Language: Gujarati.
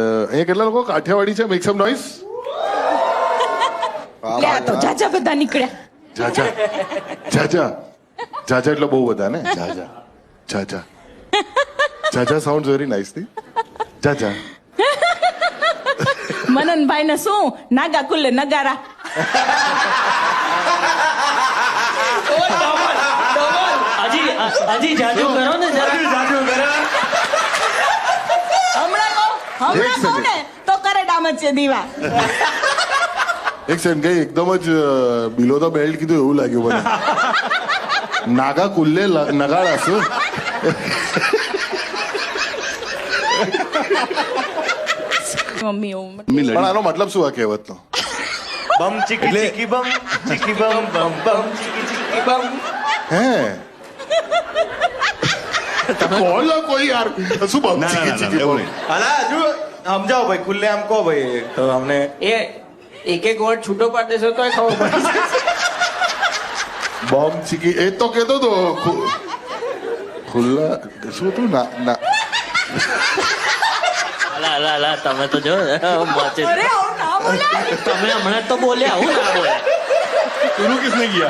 અહીંયા કેટલા લોકો કાઠિયાવાડી છે? મેક સમ નોઈસ. લે આ તો જાજા બધા નીકળ્યા. જાજા જાજા જાજા એટલે બહુ બધા ને. જાજા જાજા જાજા સાઉન્ડ વેરી નાઇસ ની. જાજા મનનભાઈ ને શું નાગા કુલ્લે નગારા. હજી જાજુ કરો ને જાજુ કરો. હમણાં કહું ને તો કરે ડામત છે દીવા. એક સેકન્ડ ગઈ એકદમ જ બિલો ધ બેલ્ટ કીધું એવું લાગ્યું મને. નાગા કુલ્લે નગાડા શું? મમ્મી પણ આનો મતલબ શું આ કહેવતનો? બમ ચીકી ચીકી બમ ચીકી બમ બમ બમ ચીકી ચીકી બમ. હે બોલો કોઈ યાર શું બમ ચીકી ચીકી બમ? અલા હજુ સમજાવો ભાઈ, ખુલ્લે આમ કહો ભાઈ તો અમને એ એક એક વર્ડ છૂટો પાડ દેશો તો ખબર પડે. બોમ્બ ચીકી એ તો કહેતો તો ખુલ્લા શું તું ના ના અલા તમે તો જો મોચે. અરે આવું ના બોલાય. તમે હમણાં તો બોલ્યા, આવું ના બોલ્યા. शुरू किसने किया?